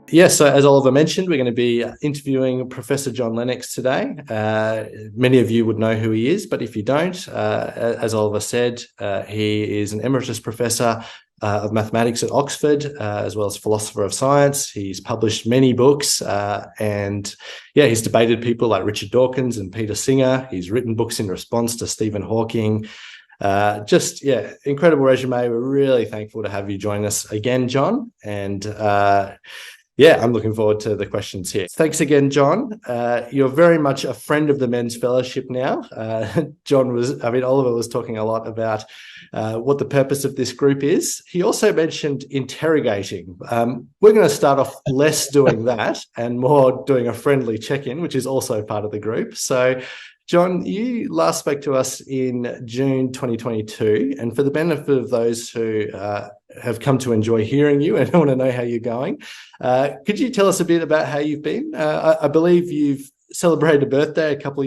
Yes, so as Oliver mentioned, we're going to be interviewing Professor John Lennox today. Many of you would know who he is, but if you don't, as Oliver said, he is an emeritus professor of mathematics at Oxford, as well as philosopher of science. He's published many books, and he's debated people like Richard Dawkins and Peter Singer. He's written books in response to Stephen Hawking. Incredible resume. We're really thankful to have you join us again, John, and I'm looking forward to the questions here. Thanks again, John. You're very much a friend of the Men's Fellowship now. Oliver was talking a lot about what the purpose of this group is. He also mentioned interrogating. We're going to start off less doing that and more doing a friendly check-in, which is also part of the group. So, John, you last spoke to us in June 2022, and for the benefit of those who have come to enjoy hearing you and want to know how you're going, could you tell us a bit about how you've been? I believe you've celebrated a birthday a couple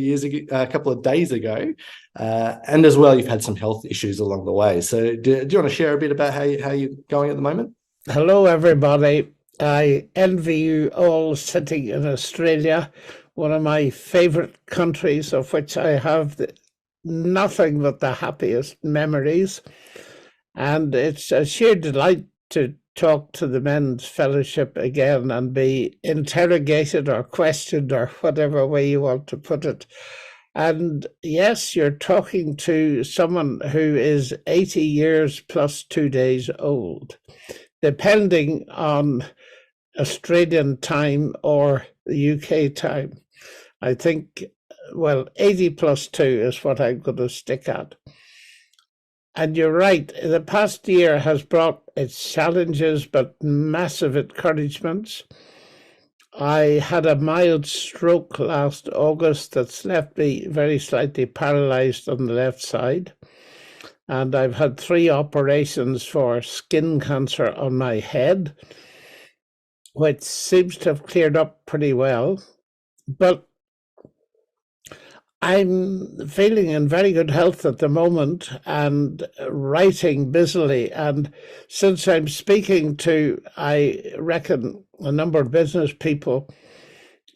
of days ago, and as well, you've had some health issues along the way. So, do you want to share a bit about how you're going at the moment? Hello, everybody. I envy you all sitting in Australia, one of my favourite countries, of which I have nothing but the happiest memories. And it's a sheer delight to talk to the Men's Fellowship again and be interrogated or questioned or whatever way you want to put it. And yes, you're talking to someone who is 80 years plus 2 days old, depending on Australian time or the UK time. I think, 80 plus 2 is what I'm going to stick at. And you're right, the past year has brought its challenges, but massive encouragements. I had a mild stroke last August that's left me very slightly paralyzed on the left side. And I've had 3 operations for skin cancer on my head, which seems to have cleared up pretty well. But I'm feeling in very good health at the moment and writing busily. And since I'm speaking to, I reckon, a number of business people,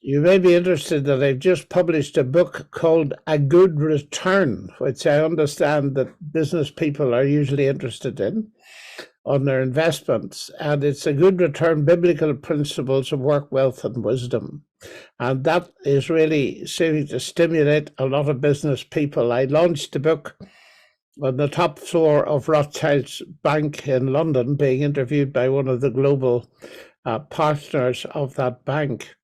you may be interested that I've just published a book called A Good Return, which I understand that business people are usually interested in on their investments. And it's A Good Return, Biblical Principles of Work, Wealth and Wisdom. And that is really seeming to stimulate a lot of business people. I launched the book on the top floor of Rothschild's Bank in London, being interviewed by one of the global partners of that bank.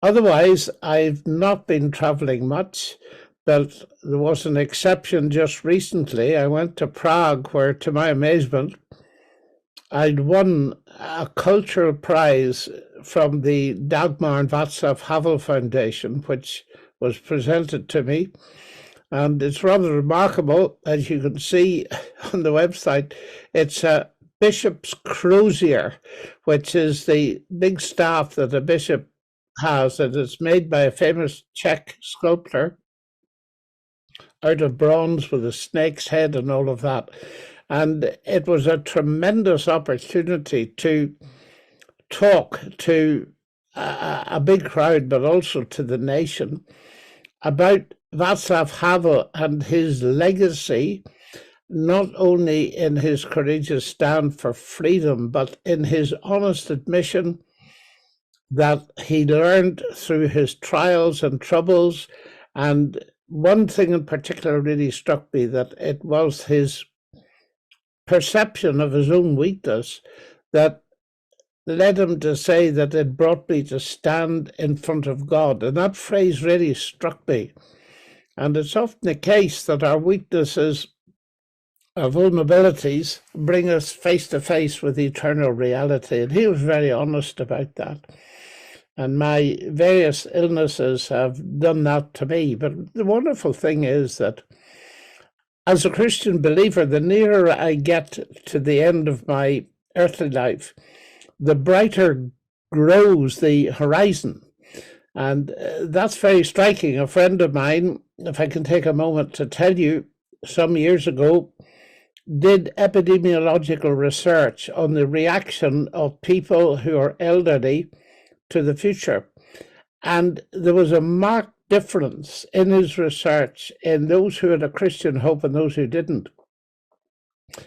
Otherwise, I've not been traveling much, but there was an exception just recently. I went to Prague, where, to my amazement, I'd won a cultural prize from the Dagmar and Václav Havel Foundation, which was presented to me. And it's rather remarkable, as you can see on the website. It's a bishop's crozier, which is the big staff that a bishop has, and it's made by a famous Czech sculptor out of bronze with a snake's head and all of that. And it was a tremendous opportunity to talk to a big crowd, but also to the nation, about Václav Havel and his legacy, not only in his courageous stand for freedom, but in his honest admission that he learned through his trials and troubles. And one thing in particular really struck me, that it was his perception of his own weakness that led him to say that it brought me to stand in front of God. And that phrase really struck me. And it's often the case that our weaknesses, our vulnerabilities, bring us face to face with eternal reality. And he was very honest about that. And my various illnesses have done that to me. But the wonderful thing is that as a Christian believer, the nearer I get to the end of my earthly life, the brighter grows the horizon. And that's very striking. A friend of mine, if I can take a moment to tell you, some years ago, did epidemiological research on the reaction of people who are elderly to the future. And there was a marked difference in his research in those who had a Christian hope and those who didn't.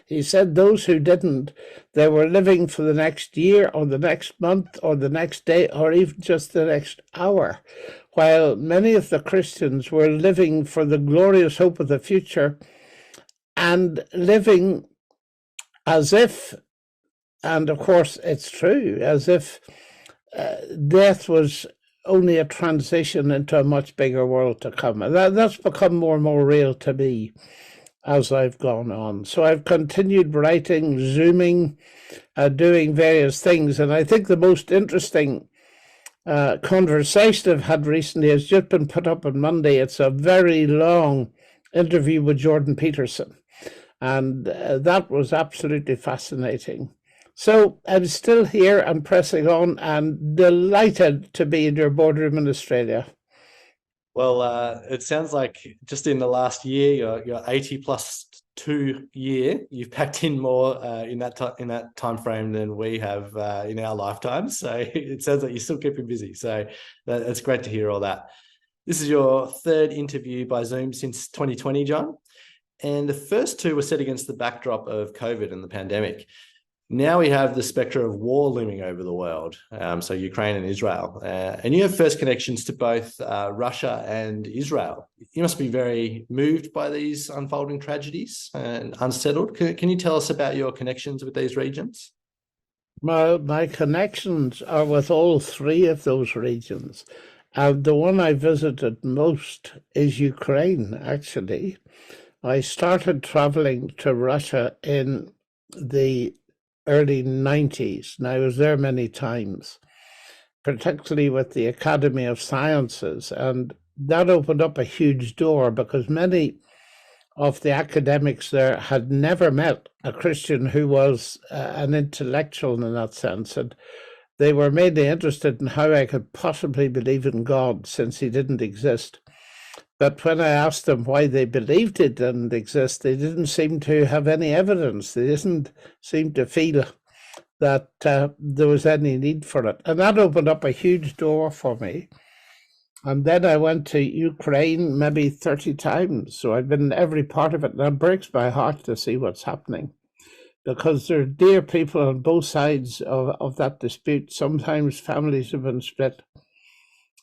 He said those who didn't, they were living for the next year or the next month or the next day or even just the next hour, while many of the Christians were living for the glorious hope of the future and living as if, and of course it's true, as if death was only a transition into a much bigger world to come. And that's become more and more real to me as I've gone on. So I've continued writing, Zooming, doing various things. And I think the most interesting conversation I've had recently has just been put up on Monday. It's a very long interview with Jordan Peterson. And that was absolutely fascinating. So I'm still here and pressing on and delighted to be in your boardroom in Australia. Well, it sounds like just in the last year, your 80+2 year, you've packed in more in that time frame than we have in our lifetimes. So it sounds like you're still keeping busy. So it's great to hear all that. This is your third interview by Zoom since 2020, John. And the first two were set against the backdrop of COVID and the pandemic. Now we have the spectre of war looming over the world, so Ukraine and Israel. And you have first connections to both Russia and Israel. You must be very moved by these unfolding tragedies and unsettled. Can you tell us about your connections with these regions? My connections are with all three of those regions. The one I visited most is Ukraine, actually. I started traveling to Russia in the early 90s, and I was there many times, particularly with the Academy of Sciences, and that opened up a huge door because many of the academics there had never met a Christian who was an intellectual in that sense, and they were mainly interested in how I could possibly believe in God since he didn't exist. But when I asked them why they believed it didn't exist, they didn't seem to have any evidence. They didn't seem to feel that there was any need for it. And that opened up a huge door for me. And then I went to Ukraine maybe 30 times. So I've been in every part of it. And it breaks my heart to see what's happening, because there are dear people on both sides of that dispute. Sometimes families have been split.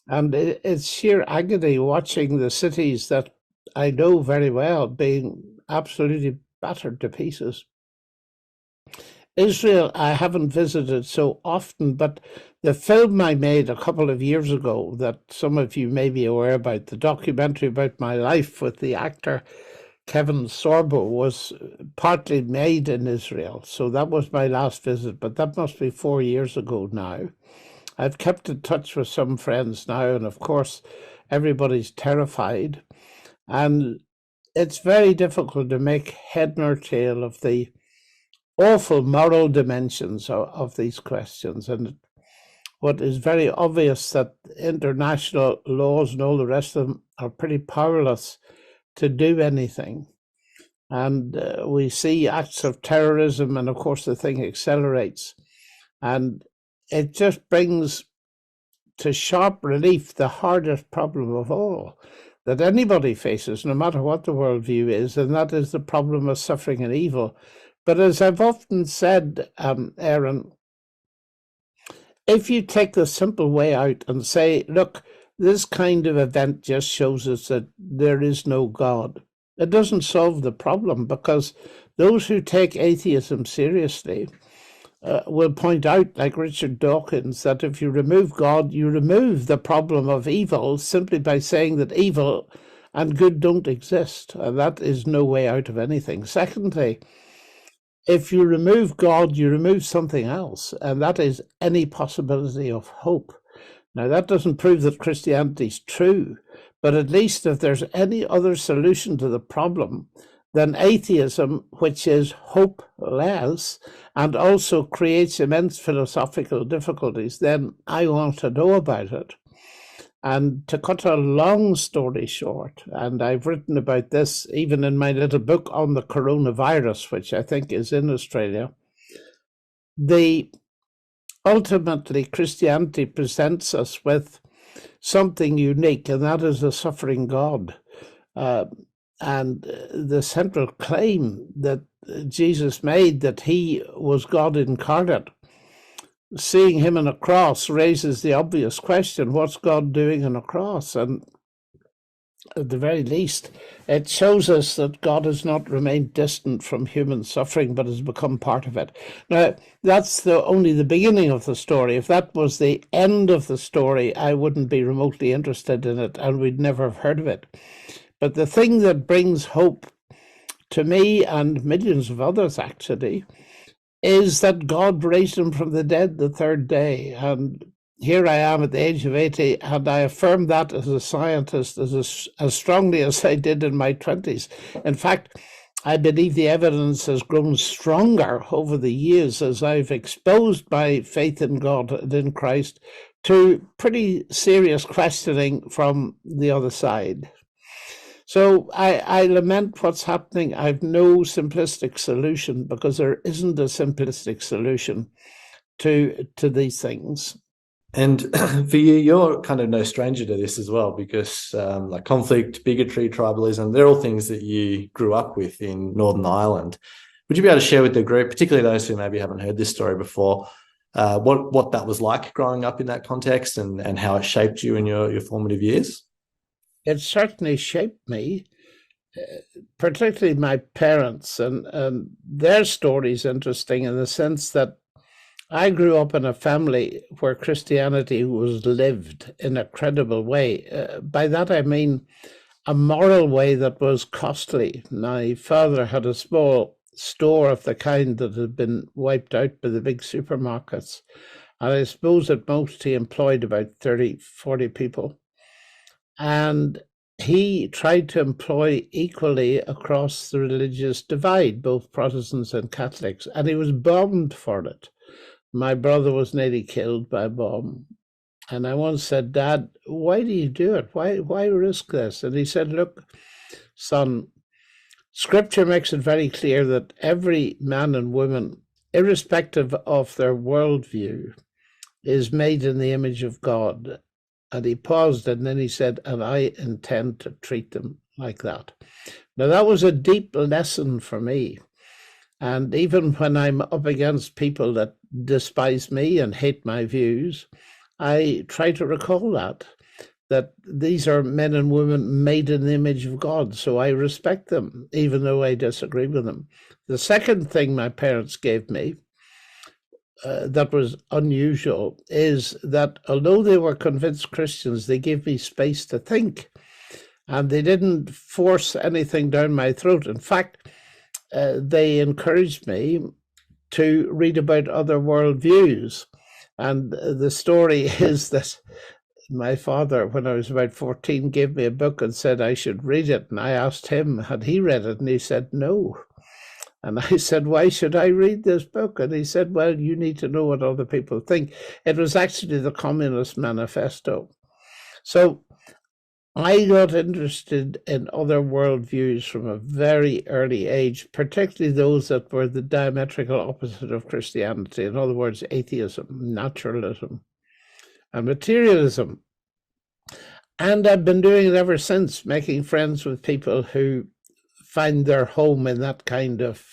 And it's sheer agony watching the cities that I know very well being absolutely battered to pieces. Israel, I haven't visited so often, but the film I made a couple of years ago that some of you may be aware about, the documentary about my life with the actor Kevin Sorbo, was partly made in Israel. So that was my last visit, but that must be 4 years ago now. I've kept in touch with some friends now, and of course, everybody's terrified. And it's very difficult to make head nor tail of the awful moral dimensions of these questions. And what is very obvious that international laws and all the rest of them are pretty powerless to do anything. And we see acts of terrorism, and of course, the thing accelerates. And it just brings to sharp relief the hardest problem of all that anybody faces, no matter what the worldview is, and that is the problem of suffering and evil. But as I've often said, Aaron, if you take the simple way out and say, look, this kind of event just shows us that there is no God, it doesn't solve the problem, because those who take atheism seriously will point out, like Richard Dawkins, that if you remove God, you remove the problem of evil simply by saying that evil and good don't exist. And that is no way out of anything. Secondly, if you remove God, you remove something else, and that is any possibility of hope. Now, that doesn't prove that Christianity is true, but at least if there's any other solution to the problem than atheism, which is hopeless and also creates immense philosophical difficulties, then I want to know about it. And to cut a long story short, and I've written about this even in my little book on the coronavirus, which I think is in Australia, ultimately Christianity presents us with something unique, and that is a suffering God. And the central claim that Jesus made, that he was God incarnate, seeing him on a cross raises the obvious question, what's God doing on a cross? And at the very least, it shows us that God has not remained distant from human suffering, but has become part of it. Now, that's only the beginning of the story. If that was the end of the story, I wouldn't be remotely interested in it, and we'd never have heard of it. But the thing that brings hope to me and millions of others, actually, is that God raised him from the dead the third day. And here I am at the age of 80, and I affirm that as a scientist as strongly as I did in my 20s. In fact, I believe the evidence has grown stronger over the years as I've exposed my faith in God and in Christ to pretty serious questioning from the other side. So I lament what's happening. I've no simplistic solution, because there isn't a simplistic solution to these things. And for you, you're kind of no stranger to this as well, because like conflict, bigotry, tribalism, they're all things that you grew up with in Northern Ireland. Would you be able to share with the group, particularly those who maybe haven't heard this story before, what that was like growing up in that context, and how it shaped you in your formative years? It certainly shaped me, particularly my parents, and their story is interesting in the sense that I grew up in a family where Christianity was lived in a credible way. By that I mean a moral way that was costly. My father had a small store of the kind that had been wiped out by the big supermarkets, and I suppose at most he employed about 30, 40 people. And he tried to employ equally across the religious divide, both Protestants and Catholics, and he was bombed for it. My brother was nearly killed by a bomb. And I once said, Dad, why do you do it? Why risk this? And he said, look, son, Scripture makes it very clear that every man and woman, irrespective of their worldview, is made in the image of God. And he paused, and then he said, and I intend to treat them like that. Now, that was a deep lesson for me. And even when I'm up against people that despise me and hate my views, I try to recall that these are men and women made in the image of God. So I respect them, even though I disagree with them. The second thing my parents gave me that was unusual is that although they were convinced Christians, they gave me space to think, and they didn't force anything down my throat. In fact, they encouraged me to read about other worldviews. And the story is that my father, when I was about 14, gave me a book and said I should read it. And I asked him, had he read it? And he said, no. And I said, why should I read this book? And he said, well, you need to know what other people think. It was actually the Communist Manifesto. So I got interested in other worldviews from a very early age, particularly those that were the diametrical opposite of Christianity. In other words, atheism, naturalism, and materialism. And I've been doing it ever since, making friends with people who find their home in that kind of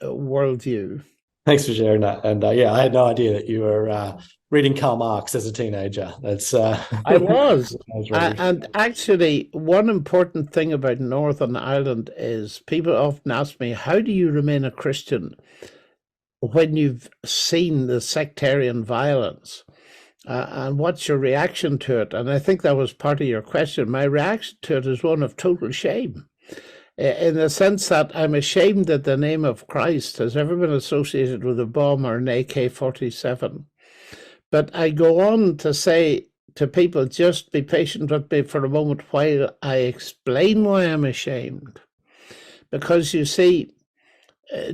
worldview. Thanks for sharing that. And yeah, I had no idea that you were reading Karl Marx as a teenager. That's I was. And actually, one important thing about Northern Ireland is people often ask me, how do you remain a Christian when you've seen the sectarian violence? And what's your reaction to it? And I think that was part of your question. My reaction to it is one of total shame, in the sense that I'm ashamed that the name of Christ has ever been associated with a bomb or an AK-47. But I go on to say to people, just be patient with me for a moment while I explain why I'm ashamed. Because you see,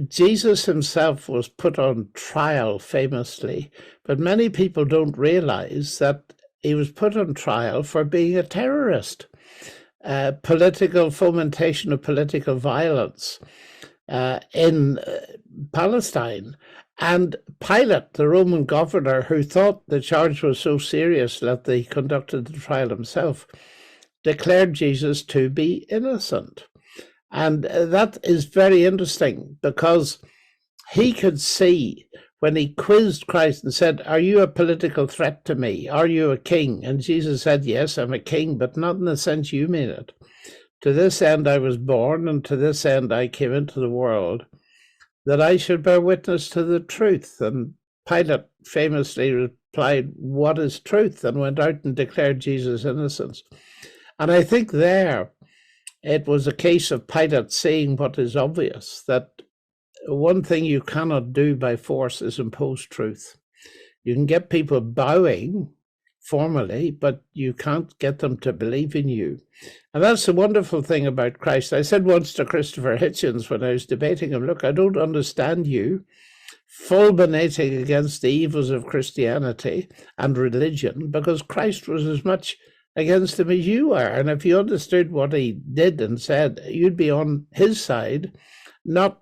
Jesus himself was put on trial famously, but many people don't realize that he was put on trial for being a terrorist, political fomentation of political violence in Palestine. And Pilate, the Roman governor, who thought the charge was so serious that he conducted the trial himself, declared Jesus to be innocent. And that is very interesting, because he could see when he quizzed Christ and said, "Are you a political threat to me? Are you a king?" And Jesus said, "Yes, I'm a king, but not in the sense you mean it. To this end I was born, and to this end I came into the world, that I should bear witness to the truth." And Pilate famously replied, "What is truth?" and went out and declared Jesus' innocence. And I think there it was a case of Pilate seeing what is obvious, that one thing you cannot do by force is impose truth. You can get people bowing formally, but you can't get them to believe in you. And that's the wonderful thing about Christ. I said once to Christopher Hitchens when I was debating him, "Look, I don't understand you fulminating against the evils of Christianity and religion, because Christ was as much against them as you are. And if you understood what he did and said, you'd be on his side, not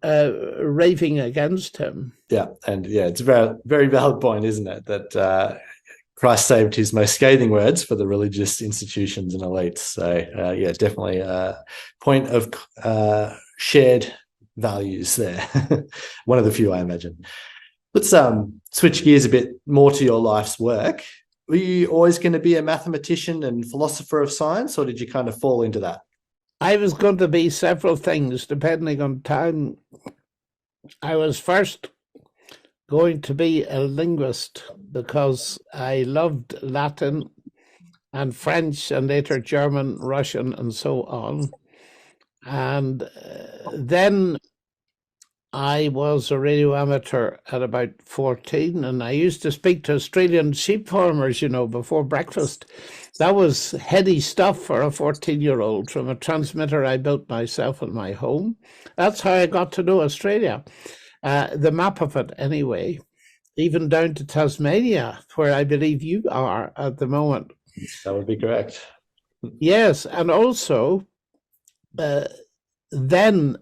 raving against him." Yeah, and yeah, it's a very, very valid point, isn't it? That Christ saved his most scathing words for the religious institutions and elites. So yeah, definitely a point of shared values there. One of the few, I imagine. Let's switch gears a bit more to your life's work. Were you always going to be a mathematician and philosopher of science, or did you kind of fall into that? I was going to be several things depending on time. I was first going to be a linguist because I loved Latin and French and later German, Russian, and so on. And then I was a radio amateur at about 14, and I used to speak to Australian sheep farmers, before breakfast. That was heady stuff for a 14-year-old from a transmitter I built myself in my home. That's how I got to know Australia, the map of it anyway, even down to Tasmania, where I believe you are at the moment. That would be correct. Yes, and also then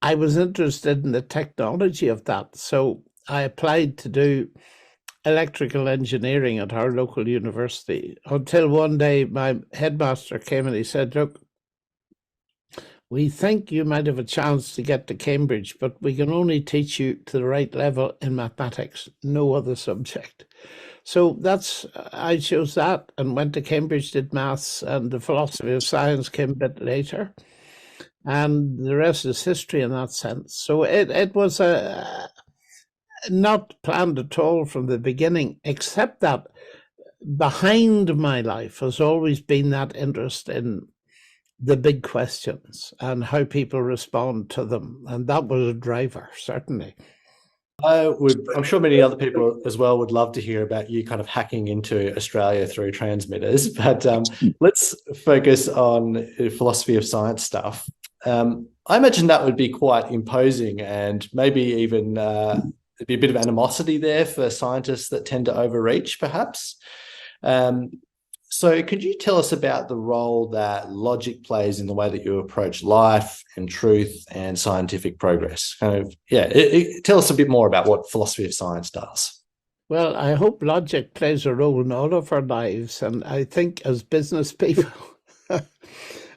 I was interested in the technology of that. So I applied to do electrical engineering at our local university, until one day my headmaster came and he said, "Look, we think you might have a chance to get to Cambridge, but we can only teach you to the right level in mathematics, no other subject." So I chose that and went to Cambridge, did maths, and the philosophy of science came a bit later. And the rest is history in that sense. So it was not planned at all from the beginning, except that behind my life has always been that interest in the big questions and how people respond to them. And that was a driver, certainly. I'm sure many other people as well would love to hear about you kind of hacking into Australia through transmitters, but let's focus on philosophy of science stuff. I imagine that would be quite imposing, and maybe even there'd be a bit of animosity there for scientists that tend to overreach, perhaps. So could you tell us about the role that logic plays in the way that you approach life and truth and scientific progress? Tell us a bit more about what philosophy of science does. Well, I hope logic plays a role in all of our lives. And I think as business people,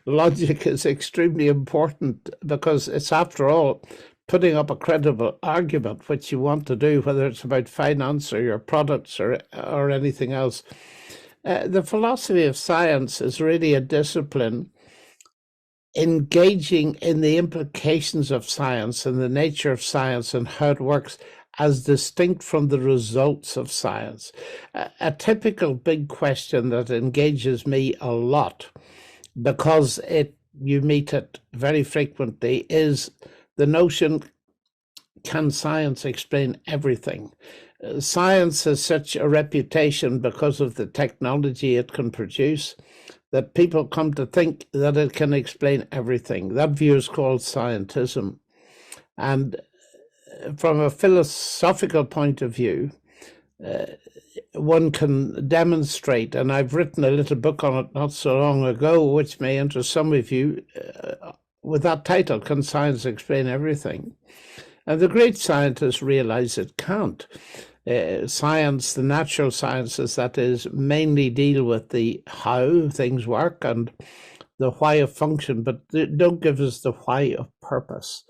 logic is extremely important, because it's, after all, putting up a credible argument, which you want to do, whether it's about finance or your products or anything else. The philosophy of science is really a discipline engaging in the implications of science and the nature of science and how it works as distinct from the results of science. A typical big question that engages me a lot, because you meet it very frequently, is the notion, can science explain everything? Science has such a reputation because of the technology it can produce that people come to think that it can explain everything. That view is called scientism. And from a philosophical point of view, one can demonstrate, and I've written a little book on it not so long ago, which may interest some of you, with that title, Can Science Explain Everything? And the great scientists realize it can't. Science, the natural sciences, that is, mainly deal with the how things work and the why of function, but they don't give us the why of purpose.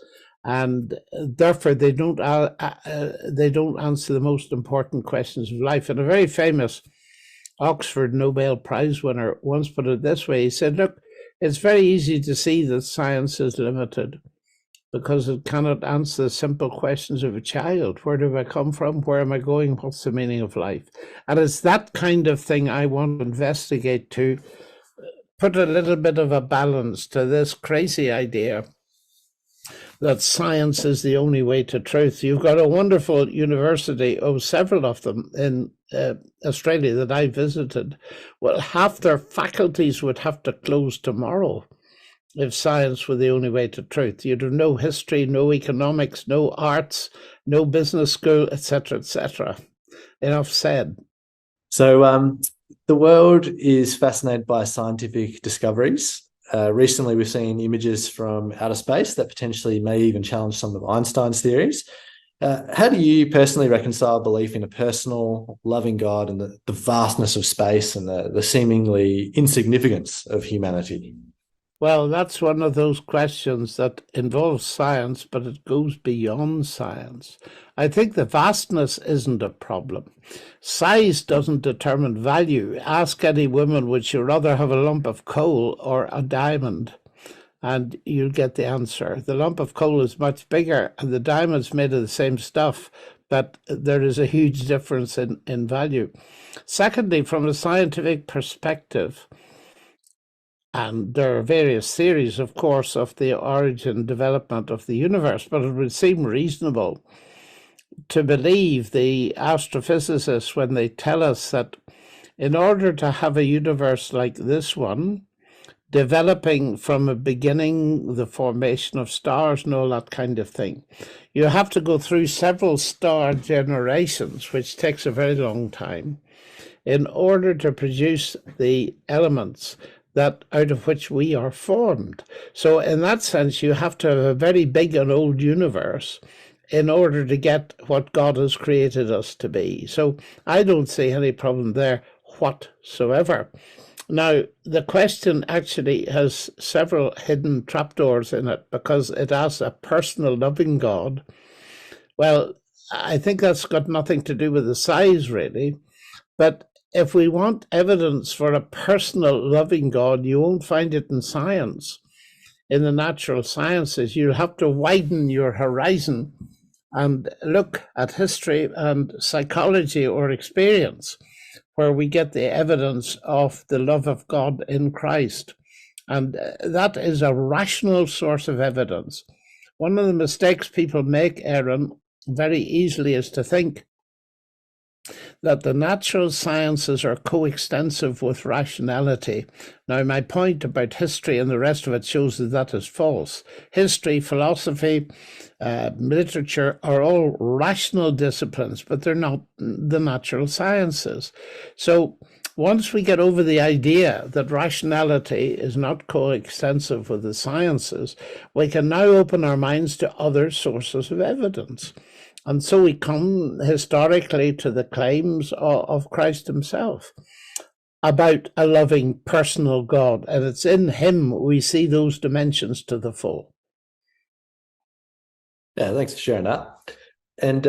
And therefore, they don't answer the most important questions of life. And a very famous Oxford Nobel Prize winner once put it this way. He said, look, it's very easy to see that science is limited because it cannot answer the simple questions of a child. Where do I come from? Where am I going? What's the meaning of life? And it's that kind of thing I want to investigate, to put a little bit of a balance to this crazy idea that science is the only way to truth. You've got a wonderful university, several of them in Australia that I visited. Well, half their faculties would have to close tomorrow if science were the only way to truth. You'd have no history, no economics, no arts, no business school, etc., etc. Enough said. So the world is fascinated by scientific discoveries. Recently, we've seen images from outer space that potentially may even challenge some of Einstein's theories. How do you personally reconcile belief in a personal, loving God and the vastness of space and the seemingly insignificance of humanity? Well, that's one of those questions that involves science, but it goes beyond science. I think the vastness isn't a problem. Size doesn't determine value. Ask any woman, would she rather have a lump of coal or a diamond? And you'll get the answer. The lump of coal is much bigger, and the diamond's made of the same stuff, but there is a huge difference in value. Secondly, from a scientific perspective, and there are various theories, of course, of the origin and development of the universe, but it would seem reasonable to believe the astrophysicists when they tell us that in order to have a universe like this one, developing from a beginning, the formation of stars and all that kind of thing, you have to go through several star generations, which takes a very long time, in order to produce the elements that out of which we are formed. So in that sense, you have to have a very big and old universe in order to get what God has created us to be. So I don't see any problem there whatsoever. Now, the question actually has several hidden trapdoors in it because it asks a personal loving God. Well, I think that's got nothing to do with the size, really. But if we want evidence for a personal loving God, you won't find it in science, in the natural sciences. You'll have to widen your horizon and look at history and psychology or experience, where we get the evidence of the love of God in Christ. And that is a rational source of evidence. One of the mistakes people make, Aaron, very easily is to think that the natural sciences are coextensive with rationality. Now, my point about history and the rest of it shows that that is false. History, philosophy, literature are all rational disciplines, but they're not the natural sciences. So once we get over the idea that rationality is not coextensive with the sciences, we can now open our minds to other sources of evidence. And so we come historically to the claims of Christ himself about a loving personal God. And it's in him we see those dimensions to the full. Yeah, thanks for sharing that. And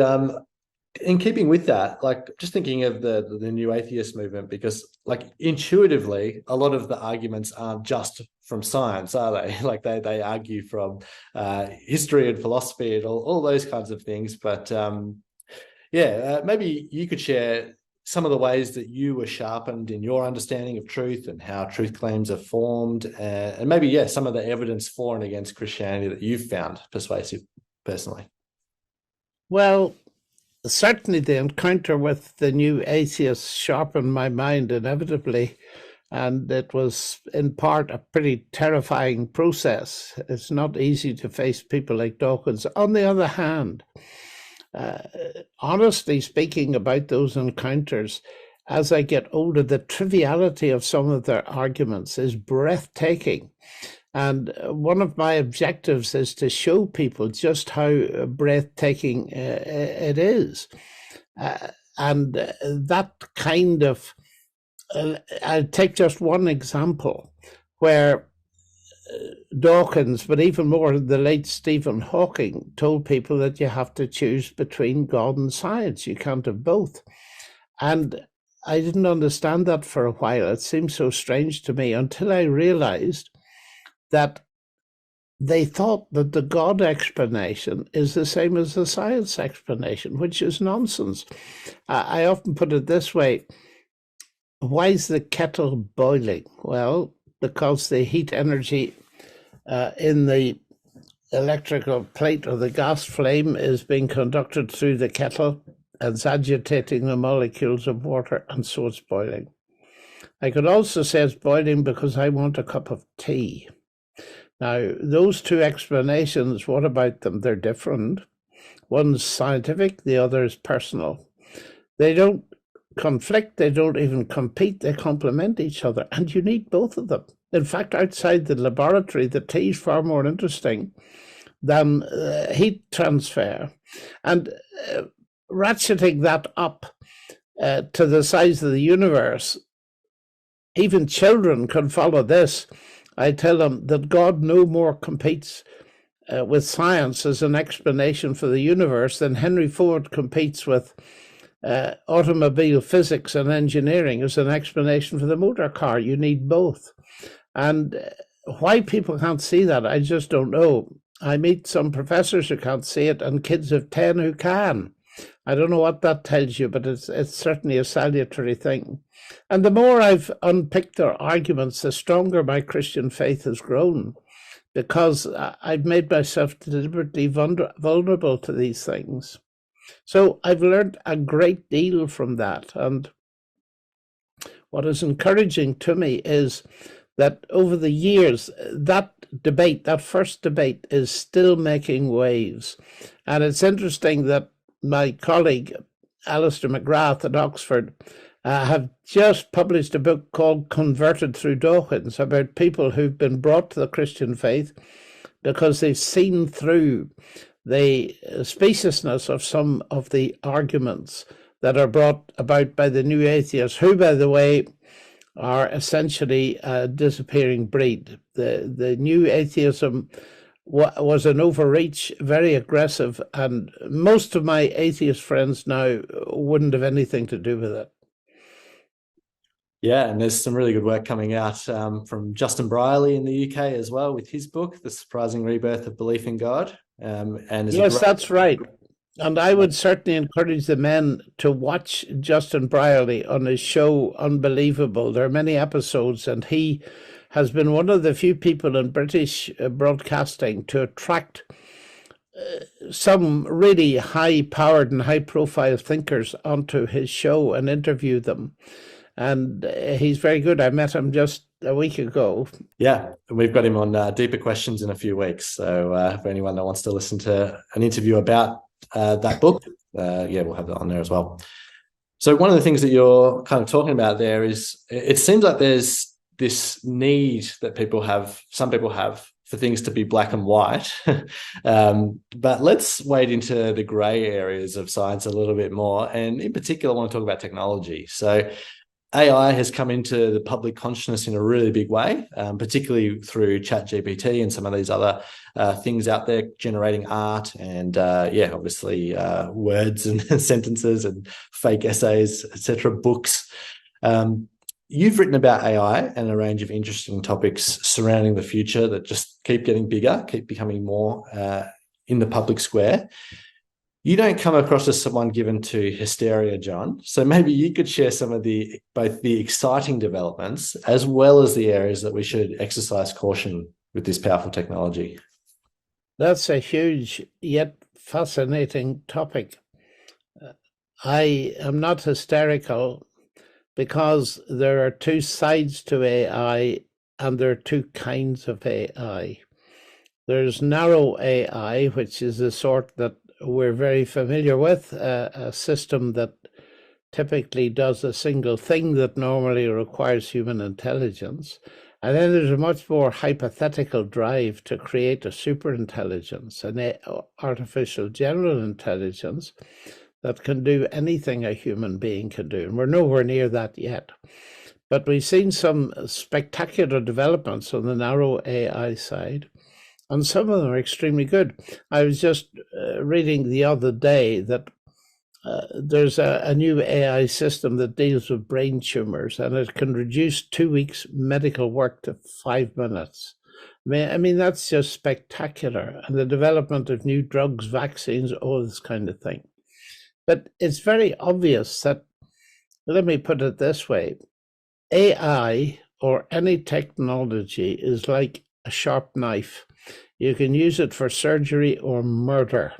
in keeping with that, like just thinking of the new atheist movement, because like intuitively, a lot of the arguments aren't just from science, are they? Like they argue from history and philosophy and all those kinds of things. But maybe you could share some of the ways that you were sharpened in your understanding of truth and how truth claims are formed, and maybe some of the evidence for and against Christianity that you've found persuasive personally. Well, certainly the encounter with the new atheists sharpened my mind inevitably, and it was in part a pretty terrifying process. It's not easy to face people like Dawkins. On the other hand, honestly speaking about those encounters, as I get older, the triviality of some of their arguments is breathtaking. And one of my objectives is to show people just how breathtaking it is. And that kind of, I'll take just one example where Dawkins, but even more the late Stephen Hawking, told people that you have to choose between God and science. You can't have both. And I didn't understand that for a while. It seemed so strange to me until I realized that they thought that the God explanation is the same as the science explanation, which is nonsense. I often put it this way: why is the kettle boiling? Well, because the heat energy in the electrical plate or the gas flame is being conducted through the kettle and it's agitating the molecules of water, and so it's boiling. I could also say it's boiling because I want a cup of tea. Now, those two explanations, what about them? They're different. One's scientific, the other is personal. They don't conflict, they don't even compete, they complement each other, and you need both of them. In fact, outside the laboratory, the tea is far more interesting than heat transfer. And ratcheting that up to the size of the universe, even children can follow this. I tell them that God no more competes with science as an explanation for the universe than Henry Ford competes with automobile physics and engineering as an explanation for the motor car. You need both. And why people can't see that, I just don't know. I meet some professors who can't see it and kids of 10 who can. I don't know what that tells you, but it's certainly a salutary thing. And the more I've unpicked their arguments, the stronger my Christian faith has grown, because I've made myself deliberately vulnerable to these things. So I've learned a great deal from that. And what is encouraging to me is that over the years, that debate, that first debate, is still making waves. And it's interesting that my colleague, Alistair McGrath at Oxford, have just published a book called Converted Through Dawkins, about people who've been brought to the Christian faith because they've seen through the speciousness of some of the arguments that are brought about by the new atheists, who, by the way, are essentially a disappearing breed. The new atheism was an overreach, very aggressive, and most of my atheist friends now wouldn't have anything to do with it. Yeah, and there's some really good work coming out from Justin Brierley in the UK as well, with his book, The Surprising Rebirth of Belief in God. And yes, that's right. And I would certainly encourage the men to watch Justin Brierley on his show, Unbelievable. There are many episodes, and he has been one of the few people in British broadcasting to attract some really high-powered and high-profile thinkers onto his show and interview them. And he's very good. I met him just a week ago. Yeah, and we've got him on Deeper Questions in a few weeks. So for anyone that wants to listen to an interview about that book, we'll have that on there as well. So one of the things that you're kind of talking about there is, it seems like there's this need that some people have for things to be black and white. But let's wade into the gray areas of science a little bit more. And in particular, I want to talk about technology. So AI has come into the public consciousness in a really big way, particularly through ChatGPT and some of these other things out there generating art and, obviously words and sentences and fake essays, etc., books. You've written about AI and a range of interesting topics surrounding the future that just keep getting bigger, keep becoming more in the public square. You don't come across as someone given to hysteria, John. So maybe you could share some of both the exciting developments as well as the areas that we should exercise caution with this powerful technology. That's a huge yet fascinating topic. I am not hysterical because there are two sides to AI and there are two kinds of AI. There's narrow AI, which is the sort that we're very familiar with, a system that typically does a single thing that normally requires human intelligence. And then there's a much more hypothetical drive to create a superintelligence, an artificial general intelligence that can do anything a human being can do. And we're nowhere near that yet. But we've seen some spectacular developments on the narrow AI side, and some of them are extremely good. I was just reading the other day that there's a new AI system that deals with brain tumors, and it can reduce 2 weeks medical work to 5 minutes. I mean, that's just spectacular. And the development of new drugs, vaccines, all this kind of thing. But it's very obvious that, let me put it this way, AI or any technology is like a sharp knife. You can use it for surgery or murder.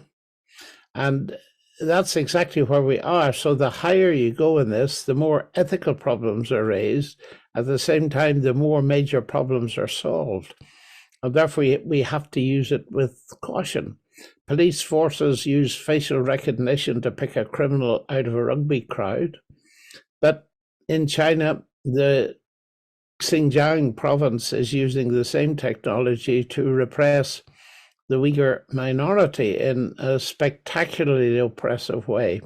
And that's exactly where we are. So the higher you go in this, the more ethical problems are raised. At the same time, the more major problems are solved. And therefore, we have to use it with caution. Police forces use facial recognition to pick a criminal out of a rugby crowd. But in China, the Xinjiang province is using the same technology to repress the Uyghur minority in a spectacularly oppressive way.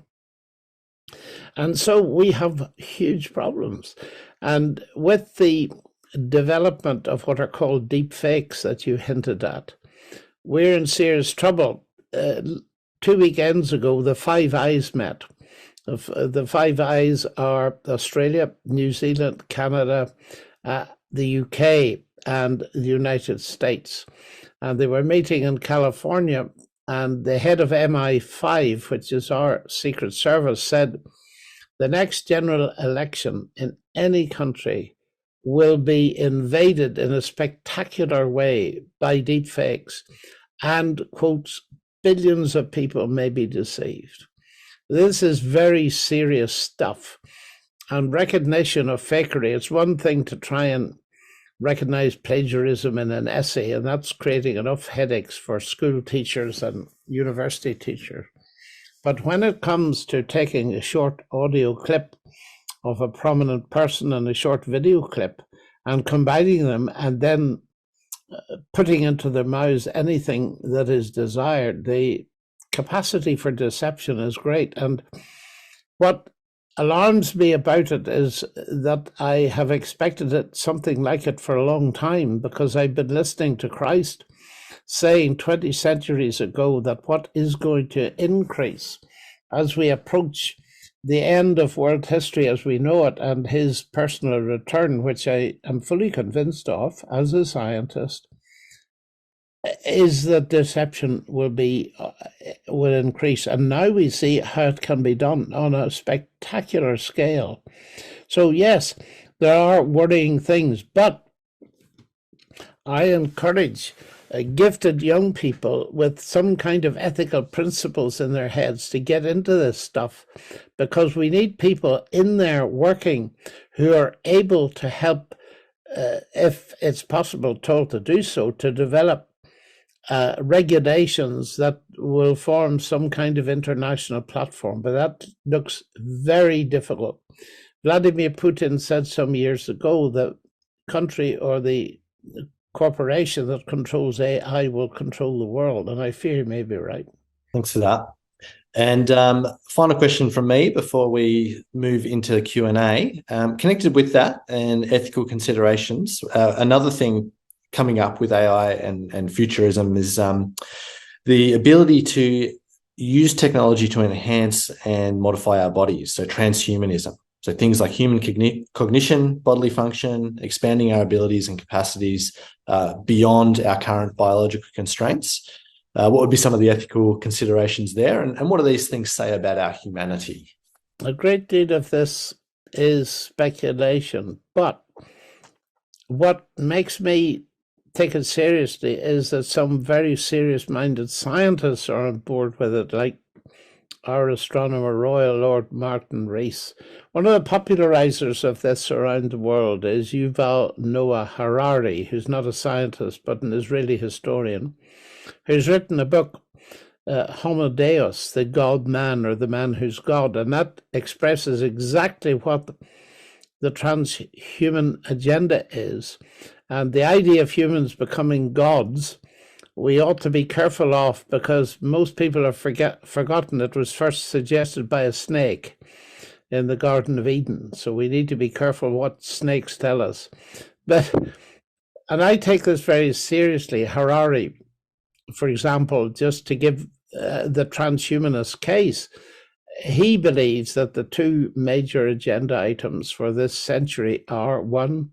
And so we have huge problems. And with the development of what are called deep fakes that you hinted at, we're in serious trouble. 2 weekends ago, the Five Eyes met. The Five Eyes are Australia, New Zealand, Canada, the UK, and the United States. And they were meeting in California, and the head of MI5, which is our Secret Service, said the next general election in any country will be invaded in a spectacular way by deepfakes, and, quotes, billions of people may be deceived. This is very serious stuff. And recognition of fakery, it's one thing to try and recognize plagiarism in an essay, and that's creating enough headaches for school teachers and university teachers. But when it comes to taking a short audio clip of a prominent person and a short video clip and combining them and then putting into their mouths anything that is desired, the capacity for deception is great. And what alarms me about it is that I have expected it, something like it, for a long time, because I've been listening to Christ saying 20 centuries ago that what is going to increase as we approach the end of world history as we know it and his personal return, which I am fully convinced of as a scientist, is that deception will increase. And now we see how it can be done on a spectacular scale. So yes, there are worrying things, but I encourage gifted young people with some kind of ethical principles in their heads to get into this stuff, because we need people in there working who are able to help, if it's possible, told to do so, to develop regulations that will form some kind of international platform. But that looks very difficult. Vladimir Putin said some years ago that country or the corporation that controls AI will control the world, and I fear he may be right. Thanks for that. And final question from me before we move into Q&A. Connected with that and ethical considerations, another thing coming up with AI and futurism is the ability to use technology to enhance and modify our bodies, so transhumanism. So things like human cognition, bodily function, expanding our abilities and capacities beyond our current biological constraints. What would be some of the ethical considerations there? And what do these things say about our humanity? A great deal of this is speculation, but what makes me take it seriously is that some very serious-minded scientists are on board with it, like our astronomer royal, Lord Martin Rees. One of the popularizers of this around the world is Yuval Noah Harari, who's not a scientist but an Israeli historian, who's written a book homo deus, the God-man, or the man who's God. And that expresses exactly what the transhuman agenda is. And the idea of humans becoming gods, we ought to be careful of, because most people have forgotten it was first suggested by a snake in the Garden of Eden. So we need to be careful what snakes tell us. And I take this very seriously. Harari, for example, just to give the transhumanist case, he believes that the two major agenda items for this century are, one,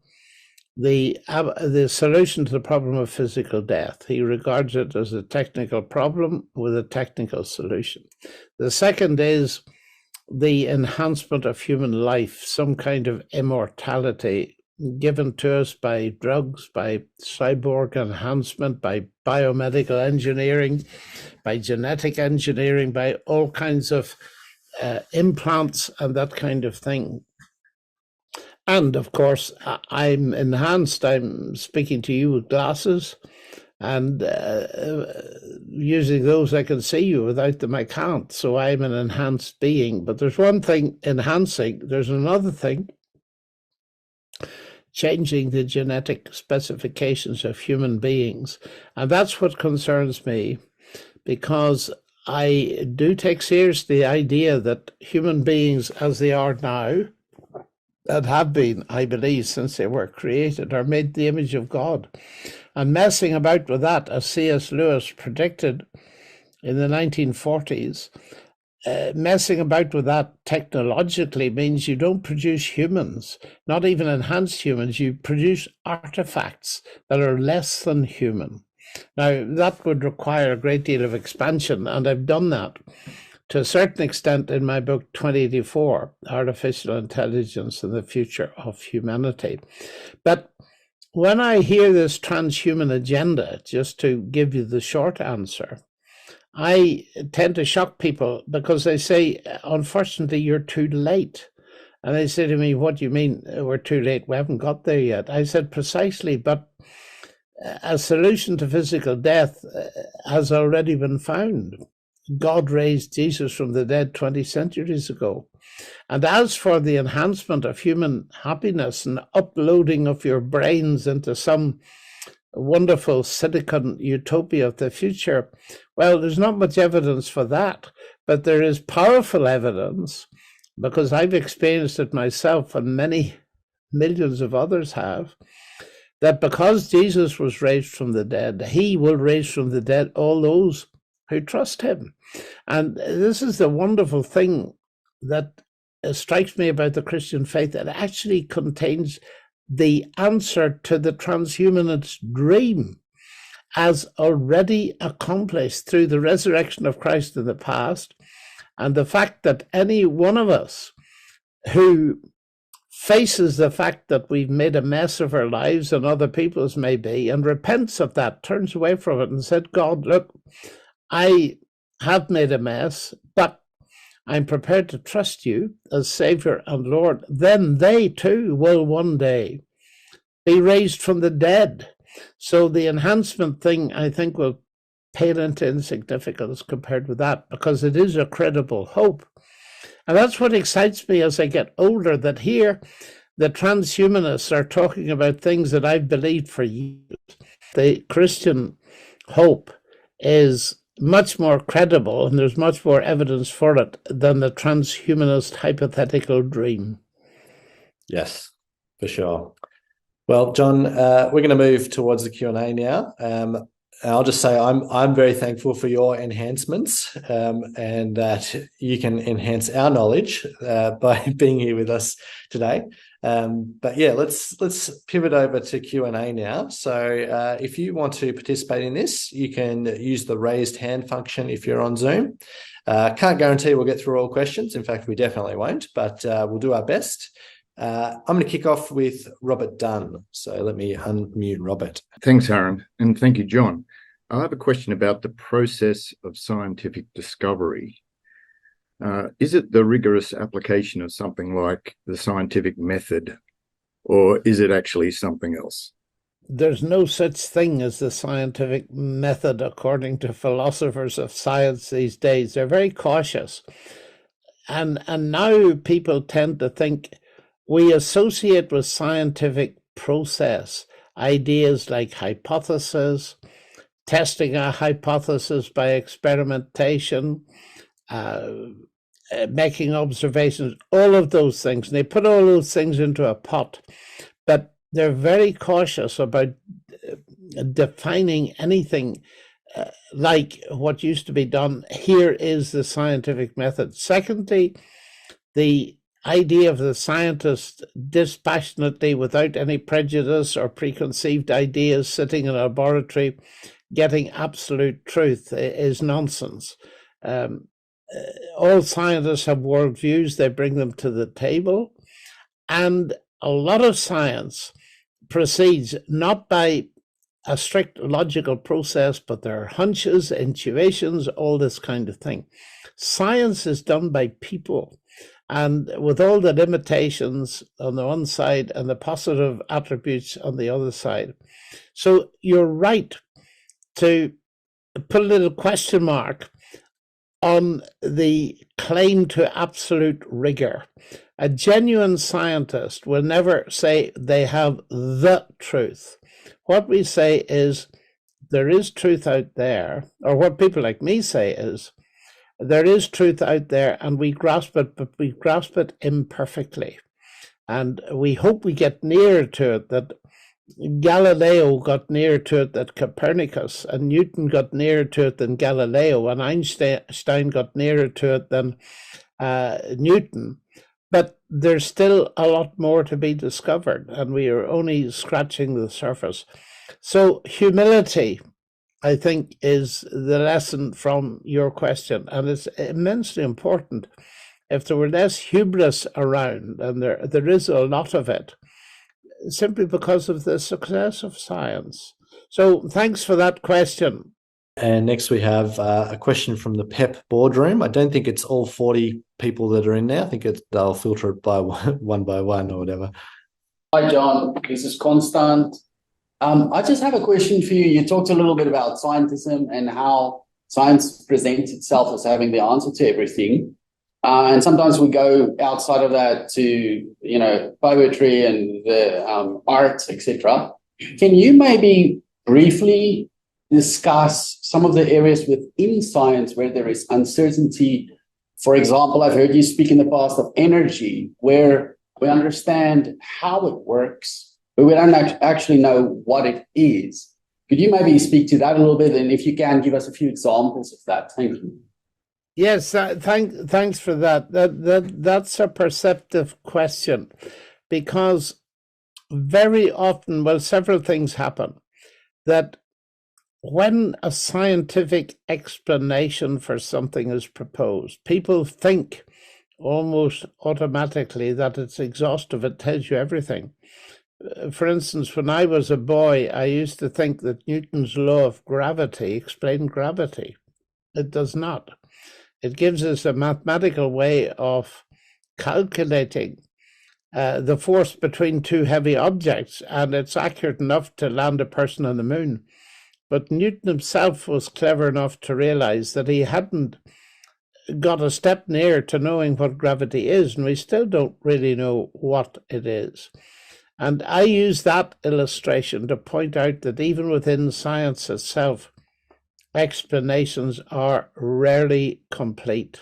the solution to the problem of physical death. He regards it as a technical problem with a technical solution. The second is the enhancement of human life, some kind of immortality given to us by drugs, by cyborg enhancement, by biomedical engineering, by genetic engineering, by all kinds of implants and that kind of thing. And of course, I'm enhanced. I'm speaking to you with glasses, and using those I can see you. Without them I can't. So I'm an enhanced being. But there's one thing enhancing, there's another thing changing the genetic specifications of human beings. And that's what concerns me, because I do take seriously the idea that human beings as they are now, and have been, I believe, since they were created, are made in the image of God. And messing about with that, as C.S. Lewis predicted in the 1940s, messing about with that technologically means you don't produce humans, not even enhanced humans. You produce artifacts that are less than human. Now, that would require a great deal of expansion, and I've done that to a certain extent in my book 2084, Artificial Intelligence and the Future of Humanity. But when I hear this transhuman agenda, just to give you the short answer, I tend to shock people, because they say, unfortunately, you're too late. And they say to me, what do you mean we're too late? We haven't got there yet. I said, precisely, but a solution to physical death has already been found. God raised Jesus from the dead 20 centuries ago. And as for the enhancement of human happiness and uploading of your brains into some wonderful silicon utopia of the future, well, there's not much evidence for that, but there is powerful evidence, because I've experienced it myself and many millions of others have, that because Jesus was raised from the dead, he will raise from the dead all those who trust him. And this is the wonderful thing that strikes me about the Christian faith. It actually contains the answer to the transhumanist dream, as already accomplished through the resurrection of Christ in the past, and the fact that any one of us who faces the fact that we've made a mess of our lives, and other people's may be, and repents of that, turns away from it and said, God, look, I have made a mess, but I'm prepared to trust you as Savior and Lord, then they too will one day be raised from the dead. So the enhancement thing, I think, will pale into insignificance compared with that, because it is a credible hope. And that's what excites me as I get older, that here the transhumanists are talking about things that I've believed for years. The Christian hope is much more credible, and there's much more evidence for it than the transhumanist hypothetical dream. Yes, for sure. Well, John, we're going to move towards the Q&A now. I'll just say I'm very thankful for your enhancements, and that you can enhance our knowledge by being here with us today. But yeah, let's pivot over to Q&A now. So if you want to participate in this, you can use the raised hand function if you're on Zoom. Can't guarantee we'll get through all questions. In fact, we definitely won't, but we'll do our best. I'm going to kick off with Robert Dunn. So let me unmute Robert. Thanks, Aaron, and thank you, John. I have a question about the process of scientific discovery. Is it the rigorous application of something like the scientific method, or is it actually something else? there's no such thing as the scientific method, according to philosophers of science these days. They're very cautious. And now people tend to think we associate with scientific process ideas like hypothesis, testing a hypothesis by experimentation, making observations, all of those things. And they put all those things into a pot, but they're very cautious about defining anything like what used to be done. Here is the scientific method. Secondly, the idea of the scientist dispassionately, without any prejudice or preconceived ideas, sitting in a laboratory getting absolute truth is nonsense. All scientists have worldviews, they bring them to the table, and a lot of science proceeds not by a strict logical process, but there are hunches, intuitions, all this kind of thing. Science is done by people, and with all the limitations on the one side and the positive attributes on the other side. So you're right to put a little question mark on the claim to absolute rigor. A genuine scientist will never say they have the truth. What we say is there is truth out there, or what people like me say is there is truth out there and we grasp it, but we grasp it imperfectly. And we hope we get nearer to it, that Galileo got nearer to it than Copernicus, and Newton got nearer to it than Galileo, and Einstein got nearer to it than Newton. But there's still a lot more to be discovered, and we are only scratching the surface. So humility, I think, is the lesson from your question, and it's immensely important. If there were less hubris around, and there is a lot of it, simply because of the success of science. So thanks for that question. And next we have a question from the PEP boardroom. I don't think it's all 40 people that are in there. I think they'll filter it by one or whatever. Hi, John. This is Constant. I just have a question for you. You talked a little bit about scientism and how science presents itself as having the answer to everything. And sometimes we go outside of that to, poetry and the arts, etc. Can you maybe briefly discuss some of the areas within science where there is uncertainty? For example, I've heard you speak in the past of energy, where we understand how it works, but we don't actually know what it is. Could you maybe speak to that a little bit? And if you can, give us a few examples of that. Thank you. Yes, thanks for that. That's a perceptive question, because very often, several things happen. That when a scientific explanation for something is proposed, people think almost automatically that it's exhaustive. It tells you everything. For instance, when I was a boy, I used to think that Newton's law of gravity explained gravity. It does not. It gives us a mathematical way of calculating the force between two heavy objects, and it's accurate enough to land a person on the moon. But Newton himself was clever enough to realize that he hadn't got a step near to knowing what gravity is, and we still don't really know what it is. And I use that illustration to point out that even within science itself, explanations are rarely complete.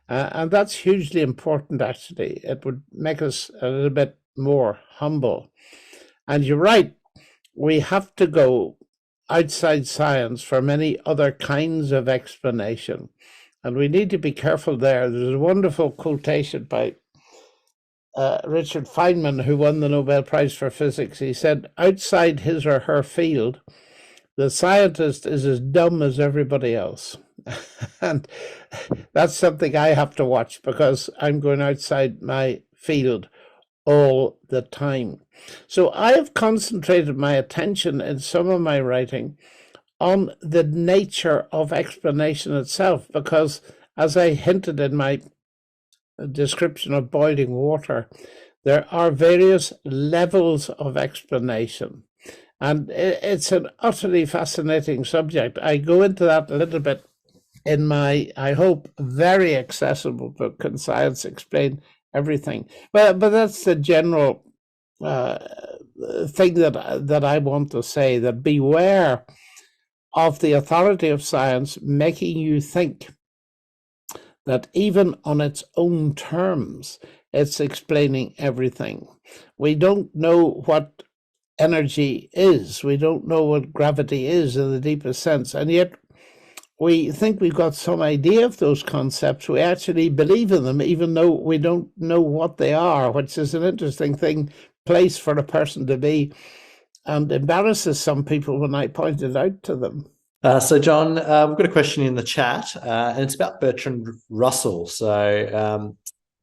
And that's hugely important, actually. It would make us a little bit more humble. And you're right, we have to go outside science for many other kinds of explanation. And we need to be careful there. There's a wonderful quotation by Richard Feynman, who won the Nobel Prize for Physics. He said, outside his or her field, the scientist is as dumb as everybody else. And that's something I have to watch, because I'm going outside my field all the time. So I have concentrated my attention in some of my writing on the nature of explanation itself, because as I hinted in my description of boiling water, there are various levels of explanation. And it's an utterly fascinating subject. I go into that a little bit in my, I hope, very accessible book, Can Science Explain Everything? But that's the general thing that I want to say, that beware of the authority of science making you think that even on its own terms, it's explaining everything. We don't know what energy is. We don't know what gravity is in the deepest sense. And yet we think we've got some idea of those concepts. We actually believe in them, even though we don't know what they are, which is an interesting place for a person to be, and embarrasses some people when I point it out to them. So, John, we've got a question in the chat, and it's about Bertrand Russell. So,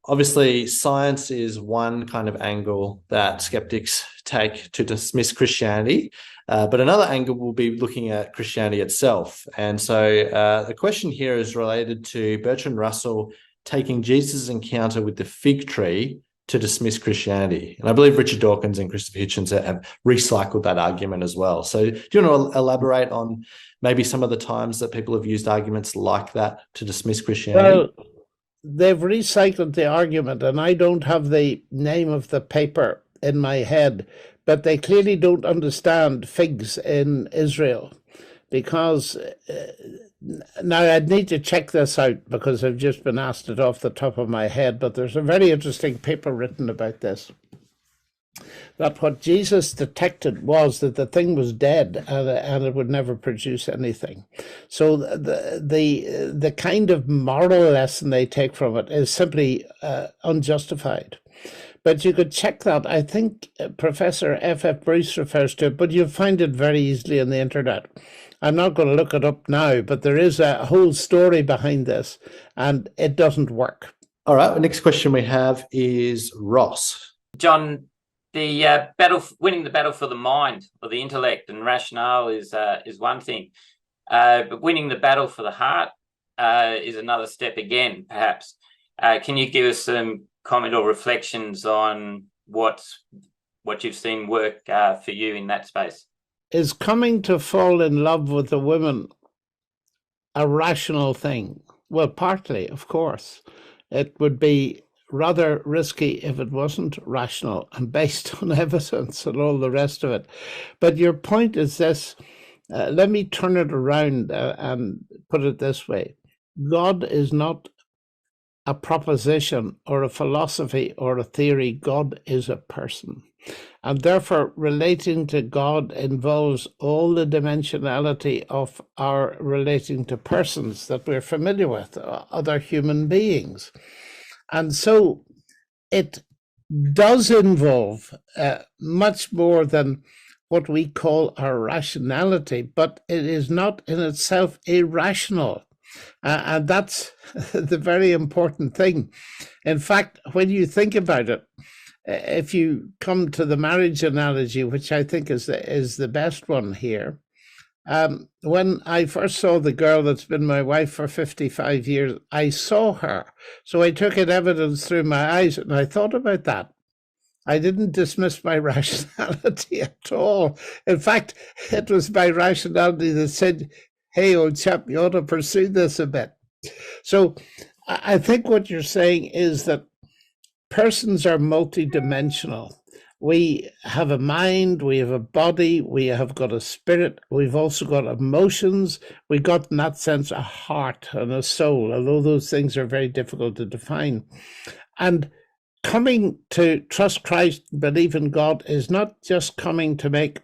obviously, science is one kind of angle that skeptics take to dismiss Christianity, but another angle will be looking at Christianity itself. And so the question here is related to Bertrand Russell taking Jesus' encounter with the fig tree to dismiss Christianity. And I believe Richard Dawkins and Christopher Hitchens have recycled that argument as well. So do you want to elaborate on maybe some of the times that people have used arguments like that to dismiss Christianity? Well, they've recycled the argument, and I don't have the name of the paper in my head, but they clearly don't understand figs in Israel, because now I'd need to check this out because I've just been asked it off the top of my head, but there's a very interesting paper written about this, that what Jesus detected was that the thing was dead and it would never produce anything. So the kind of moral lesson they take from it is simply unjustified. But you could check that. I think Professor F.F. Bruce refers to it, but you'll find it very easily on the internet. I'm not going to look it up now, but there is a whole story behind this, and it doesn't work. All right. The next question we have is Ross. John, the winning the battle for the mind or the intellect and rationale is one thing, but winning the battle for the heart is another step again, perhaps. Can you give us some comment or reflections on what you've seen work for you in that space? Is coming to fall in love with a woman a rational thing? Well, partly, of course. It would be rather risky if it wasn't rational and based on evidence and all the rest of it. But your point is this. Let me turn it around and put it this way. God is not a proposition or a philosophy or a theory. God is a person. And therefore, relating to God involves all the dimensionality of our relating to persons that we're familiar with, other human beings. And so it does involve much more than what we call our rationality, but it is not in itself irrational. And that's the very important thing. In fact, when you think about it, if you come to the marriage analogy, which I think is the best one here, when I first saw the girl that's been my wife for 55 years, I saw her. So I took in evidence through my eyes, and I thought about that. I didn't dismiss my rationality at all. In fact, it was my rationality that said, hey, old chap, you ought to pursue this a bit. So I think what you're saying is that persons are multidimensional. We have a mind, we have a body, we have got a spirit, we've also got emotions, we've got in that sense a heart and a soul, although those things are very difficult to define. And coming to trust Christ, believe in God, is not just coming to make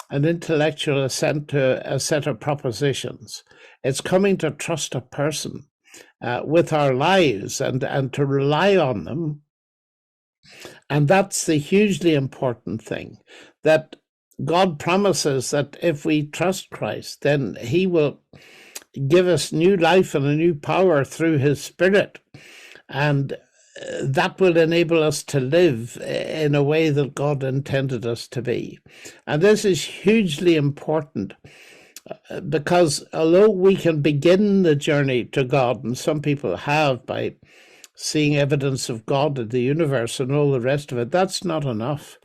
an intellectual assent to a set of propositions. It's coming to trust a person with our lives and to rely on them. And that's the hugely important thing, that God promises that if we trust Christ, then he will give us new life and a new power through his Spirit. And that will enable us to live in a way that God intended us to be. And this is hugely important because although we can begin the journey to God, and some people have by seeing evidence of God in the universe and all the rest of it, that's not enough.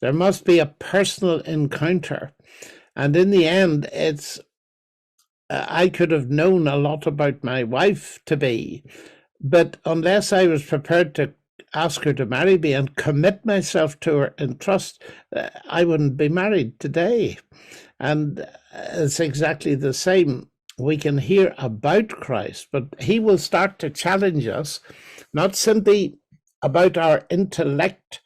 There must be a personal encounter. And in the end, it's I could have known a lot about my wife to be, but unless I was prepared to ask her to marry me and commit myself to her in trust, I wouldn't be married today. And it's exactly the same. We can hear about Christ, but he will start to challenge us, not simply about our intellect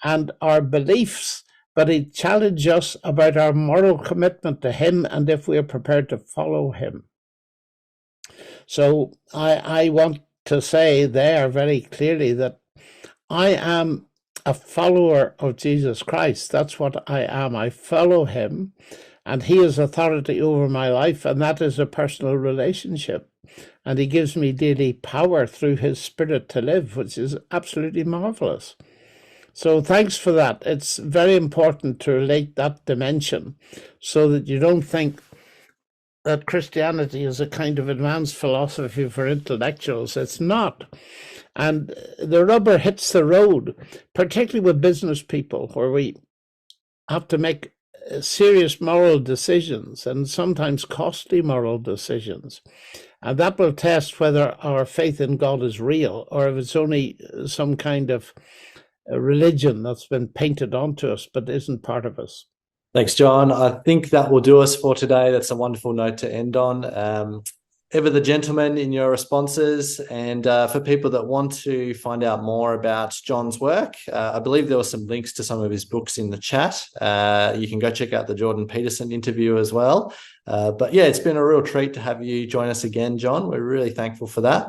and our beliefs, but he challenges us about our moral commitment to him and if we are prepared to follow him. So I want to say there very clearly that I am a follower of Jesus Christ. That's what I am. I follow him, and he has authority over my life, and that is a personal relationship. And he gives me daily power through his Spirit to live, which is absolutely marvelous. So thanks for that. It's very important to relate that dimension so that you don't think that Christianity is a kind of advanced philosophy for intellectuals. It's not. And the rubber hits the road, particularly with business people, where we have to make serious moral decisions and sometimes costly moral decisions. And that will test whether our faith in God is real or if it's only some kind of religion that's been painted onto us but isn't part of us. Thanks, John. I think that will do us for today. That's a wonderful note to end on. Ever the gentleman in your responses. And for people that want to find out more about John's work, I believe there were some links to some of his books in the chat. You can go check out the Jordan Peterson interview as well. But yeah, it's been a real treat to have you join us again, John. We're really thankful for that.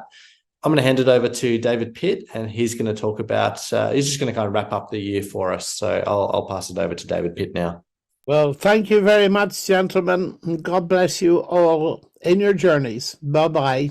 I'm going to hand it over to David Pitt, and he's going to talk about, he's just going to kind of wrap up the year for us. So I'll pass it over to David Pitt now. Well, thank you very much, gentlemen. God bless you all in your journeys. Bye-bye.